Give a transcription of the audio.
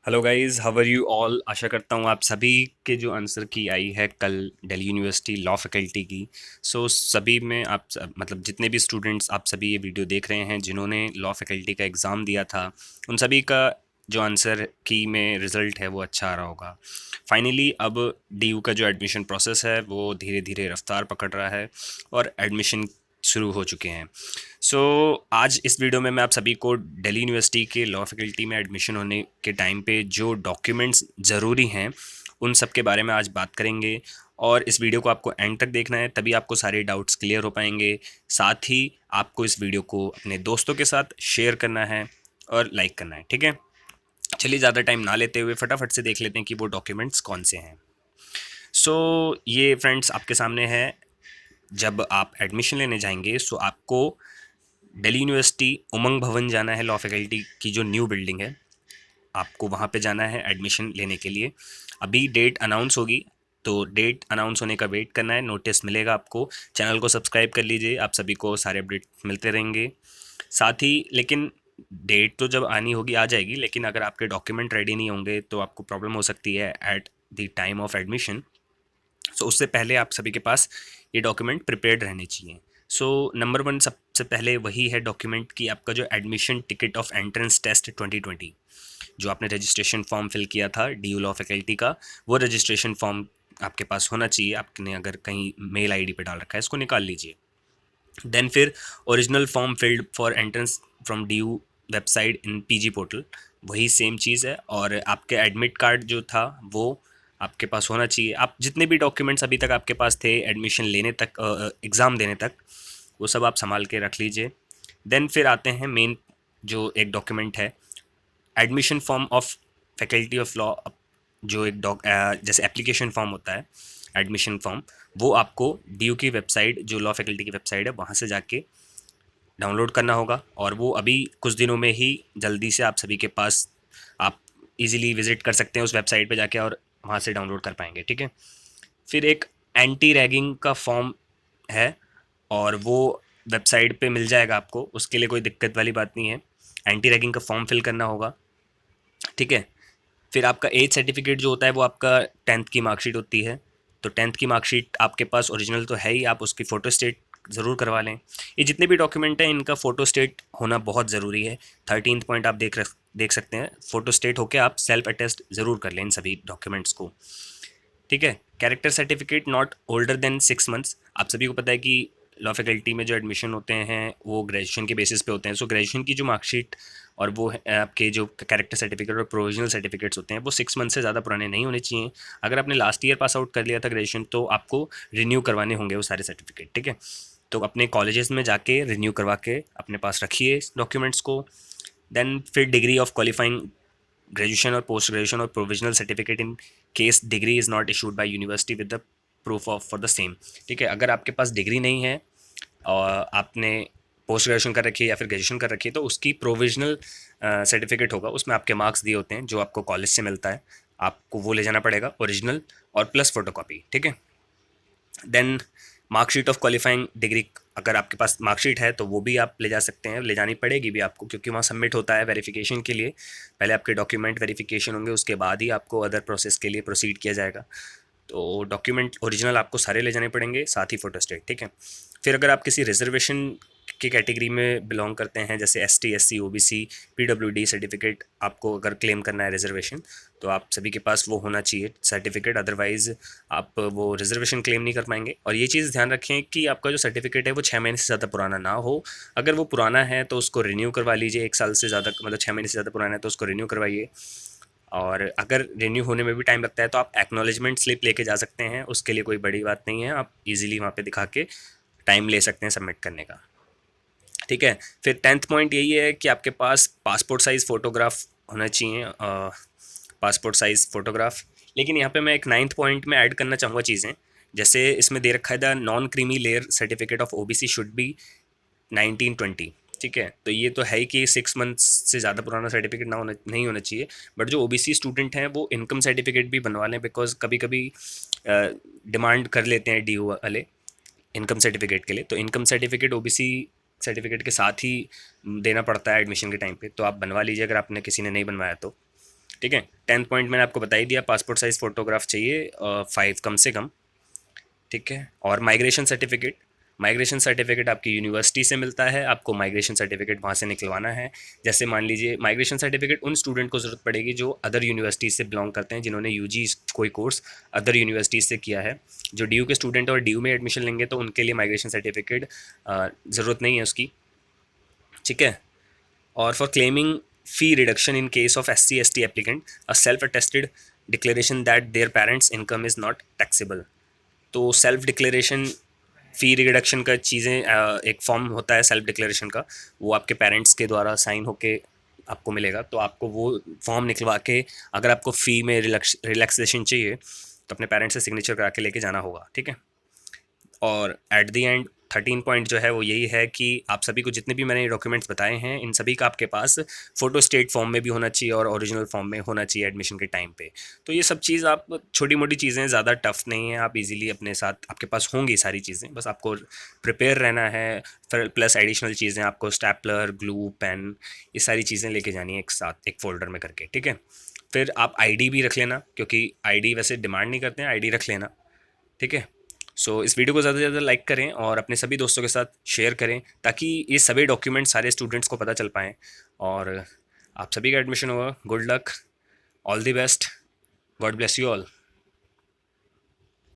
Hello guys, how are you all. आशा करता हूँ आप सभी के जो आंसर की आई है कल दिल्ली यूनिवर्सिटी लॉ फैकल्टी की। सभी में मतलब जितने भी स्टूडेंट्स आप सभी ये वीडियो देख रहे हैं जिन्होंने लॉ फैकल्टी का एग्ज़ाम दिया था, उन सभी का जो आंसर की में रिज़ल्ट है वो अच्छा आ रहा होगा। फाइनली अब डीयू का जो एडमिशन प्रोसेस है वो धीरे धीरे रफ्तार पकड़ रहा है और एडमिशन शुरू हो चुके हैं। सो आज इस वीडियो में मैं आप सभी को दिल्ली यूनिवर्सिटी के लॉ फैकल्टी में एडमिशन होने के टाइम पे जो डॉक्यूमेंट्स ज़रूरी हैं उन सब के बारे में आज बात करेंगे। और इस वीडियो को आपको एंड तक देखना है, तभी आपको सारे डाउट्स क्लियर हो पाएंगे। साथ ही आपको इस वीडियो को अपने दोस्तों के साथ शेयर करना है और लाइक करना है, ठीक है। चलिए ज़्यादा टाइम ना लेते हुए फटाफट से देख लेते हैं कि वो डॉक्यूमेंट्स कौन से हैं। सो ये फ्रेंड्स आपके सामने है। जब आप एडमिशन लेने जाएंगे सो आपको दिल्ली यूनिवर्सिटी उमंग भवन जाना है। लॉ फैकल्टी की जो न्यू बिल्डिंग है, आपको वहाँ पे जाना है एडमिशन लेने के लिए। अभी डेट अनाउंस होगी, तो डेट अनाउंस होने का वेट करना है, नोटिस मिलेगा आपको। चैनल को सब्सक्राइब कर लीजिए, आप सभी को सारे अपडेट मिलते रहेंगे। साथ ही लेकिन डेट तो जब आनी होगी आ जाएगी, लेकिन अगर आपके डॉक्यूमेंट रेडी नहीं होंगे तो आपको प्रॉब्लम हो सकती है at the time of admission. So उससे पहले आप सभी के पास ये डॉक्यूमेंट प्रिपेयर्ड रहने चाहिए। सो नंबर वन सबसे पहले वही है डॉक्यूमेंट कि आपका जो admission ticket of entrance test 2020, जो आपने रजिस्ट्रेशन फॉर्म फिल किया था डी यू लॉ फैकल्टी का, वो रजिस्ट्रेशन फॉर्म आपके पास होना चाहिए। आपने अगर कहीं मेल आईडी पे डाल रखा है, इसको निकाल लीजिए। देन फिर original form field for entrance from D you website in PG portal, वही सेम चीज़ है। और आपके एडमिट कार्ड जो था वो आपके पास होना चाहिए। आप जितने भी डॉक्यूमेंट्स अभी तक आपके पास थे एडमिशन लेने तक, एग्ज़ाम देने तक, वो सब आप संभाल के रख लीजिए। देन फिर आते हैं मेन जो एक डॉक्यूमेंट है, admission form of faculty of law. जो एक जैसे एप्लीकेशन फॉर्म होता है, एडमिशन फॉर्म, वो आपको डी यू की वेबसाइट, जो लॉ फैकल्टी की वेबसाइट है, वहाँ से जाके डाउनलोड करना होगा। और वो अभी कुछ दिनों में ही जल्दी से आप सभी के पास, आप इजीली विजिट कर सकते हैं उस वेबसाइट पे जाके और वहाँ से डाउनलोड कर पाएंगे, ठीक है। फिर एक एंटी रैगिंग का फॉर्म है और वो वेबसाइट पे मिल जाएगा आपको, उसके लिए कोई दिक्कत वाली बात नहीं है। एंटी रैगिंग का फॉर्म फिल करना होगा, ठीक है। फिर आपका एज सर्टिफिकेट जो होता है वो आपका 10th की मार्कशीट होती है। तो 10th की मार्कशीट आपके पास ओरिजिनल तो है ही, आप उसकी फ़ोटो स्टेट ज़रूर करवा लें। ये जितने भी डॉक्यूमेंट हैं इनका फ़ोटो स्टेट होना बहुत ज़रूरी है। 13th पॉइंट आप देख सकते हैं, फ़ोटो स्टेट होकर आप सेल्फ अटेस्ट ज़रूर कर लें इन सभी डॉक्यूमेंट्स को, ठीक है। Character certificate not older than 6 months. आप सभी को पता है कि लॉ फैकल्टी में जो एडमिशन होते हैं वो ग्रेजुएशन के बेसिस पे होते हैं। सो ग्रेजुएशन की जो मार्कशीट और वो आपके जो कैरेक्टर सर्टिफिकेट और प्रोविजनल सर्टिफिकेट्स होते हैं वो 6 मंथ से ज़्यादा पुराने नहीं होने चाहिए। अगर आपने लास्ट ईयर पास आउट कर लिया था ग्रेजुएशन तो आपको रिन्यू करवाने होंगे वो सारे सर्टिफिकेट, ठीक है। तो अपने कॉलेजेस में जाके रिन्यू करवा के अपने पास रखिए डॉक्यूमेंट्स को। देन फिर डिग्री ऑफ क्वालिफाइंग ग्रेजुएशन और पोस्ट ग्रेजुएशन और provisional certificate in case degree is not issued by university with the proof of for the same, ठीक है। अगर आपके पास डिग्री नहीं है और आपने पोस्ट ग्रेजुएशन कर रखी है या फिर ग्रेजुएशन कर रखी है, तो उसकी प्रोविजनल सर्टिफिकेट होगा, उसमें आपके मार्क्स दिए होते हैं जो आपको कॉलेज से मिलता है, आपको वो ले जाना पड़ेगा ओरिजिनल और प्लस फोटोकॉपी, ठीक है। Then marksheet of qualifying degree, अगर आपके पास मार्कशीट है तो वो भी आप ले जा सकते हैं, ले जानी पड़ेगी भी आपको, क्योंकि वहाँ सबमिट होता है वेरिफिकेशन के लिए। पहले आपके डॉक्यूमेंट वेरिफिकेशन होंगे, उसके बाद ही आपको अदर प्रोसेस के लिए प्रोसीड किया जाएगा। तो डॉक्यूमेंट ओरिजिनल आपको सारे ले जाने पड़ेंगे, साथ ही फोटोस्टेट, ठीक है। फिर अगर आप किसी रिजर्वेशन की कैटेगरी में बिलोंग करते हैं, जैसे ST, SC, OBC, PWD certificate, आपको अगर क्लेम करना है रिजर्वेशन, तो आप सभी के पास वो होना चाहिए सर्टिफिकेट, अदरवाइज आप वो रिजर्वेशन क्लेम नहीं कर पाएंगे। और ये चीज़ ध्यान रखें कि आपका जो सर्टिफिकेट है वो 6 महीने से ज़्यादा पुराना ना हो। अगर वो पुराना है तो उसको रिन्यू करवा लीजिए, 1 साल से ज़्यादा, मतलब 6 महीने से ज़्यादा पुराना है तो उसको रिन्यू करवाइए। और अगर रिन्यू होने में भी टाइम लगता है तो आप एक्नॉलेजमेंट स्लिप लेके जा सकते हैं, उसके लिए कोई बड़ी बात नहीं है, आप इजीली वहाँ पे दिखा के टाइम ले सकते हैं सबमिट करने का, ठीक है। फिर 10th पॉइंट यही है कि आपके पास पासपोर्ट साइज़ फ़ोटोग्राफ होना चाहिए, पासपोर्ट साइज़ फ़ोटोग्राफ। लेकिन यहाँ पे मैं एक 9th पॉइंट में ऐड करना चाहूँगा चीज़ें, जैसे इसमें दे रखा है the non creamy layer certificate of OBC should be 1920, ठीक है। तो ये तो है ही कि 6 मंथ्स से ज़्यादा पुराना सर्टिफिकेट ना होना नहीं होना चाहिए। बट जो ओबीसी स्टूडेंट हैं वो इनकम सर्टिफिकेट भी बनवा लें, बिकॉज कभी कभी डिमांड कर लेते हैं डी वाले इनकम सर्टिफिकेट के लिए। तो इनकम सर्टिफिकेट ओबीसी सर्टिफिकेट के साथ ही देना पड़ता है एडमिशन के टाइम पे, तो आप बनवा लीजिए अगर आपने किसी ने नहीं बनवाया तो। ठीक है। 10th पॉइंट मैंने आपको बता ही दिया, पासपोर्ट साइज़ फ़ोटोग्राफ चाहिए 5 कम से कम। ठीक है। और माइग्रेशन सर्टिफिकेट, माइग्रेशन सर्टिफिकेट आपकी यूनिवर्सिटी से मिलता है, आपको माइग्रेशन सर्टिफिकेट वहाँ से निकलवाना है। जैसे मान लीजिए माइग्रेशन सर्टिफिकेट उन स्टूडेंट को ज़रूरत पड़ेगी जो अदर यूनिवर्सिटी से बिलोंग करते हैं, जिन्होंने यूजी कोई कोर्स अदर यूनिवर्सिटी से किया है। जो डी के स्टूडेंट और डी में एडमिशन लेंगे तो उनके लिए माइग्रेशन सर्टिफिकेट ज़रूरत नहीं है उसकी। ठीक है। और for claiming fee reduction in case of SC/ST applicant, a self-attested declaration that their parents' income is not taxable। तो सेल्फ डिक्लेरेशन फ़ी रिडक्शन का चीज़ें एक फॉर्म होता है सेल्फ डिक्लेरेशन का, वो आपके पेरेंट्स के द्वारा साइन होके आपको मिलेगा। तो आपको वो फॉर्म निकलवा के, अगर आपको फ़ी में रिलैक्सेशन चाहिए तो अपने पेरेंट्स से सिग्नेचर करा के लेके जाना होगा। ठीक है। और एट द एंड 13 पॉइंट जो है वो यही है कि आप सभी को जितने भी मैंने डॉक्यूमेंट्स बताए हैं, इन सभी का आपके पास फ़ोटो स्टेट फॉर्म में भी होना चाहिए और ओरिजिनल फॉर्म में होना चाहिए एडमिशन के टाइम पे। तो ये सब चीज़, आप छोटी मोटी चीज़ें, ज़्यादा टफ नहीं है, आप इजीली अपने साथ आपके पास होंगी सारी चीज़ें, बस आपको प्रिपेयर रहना है। फिर प्लस एडिशनल चीज़ें आपको स्टेपलर, ग्लू, पेन, ये सारी चीज़ें लेके जानी है एक साथ एक फ़ोल्डर में करके। ठीक है। फिर आप आईडी भी रख लेना, क्योंकि आईडी वैसे डिमांड नहीं करते हैं, आईडी रख लेना। ठीक है। सो इस वीडियो को ज़्यादा से ज़्यादा लाइक करें और अपने सभी दोस्तों के साथ शेयर करें, ताकि ये सभी डॉक्यूमेंट सारे स्टूडेंट्स को पता चल पाएँ और आप सभी का एडमिशन होगा। Good luck, all the best, God bless you all.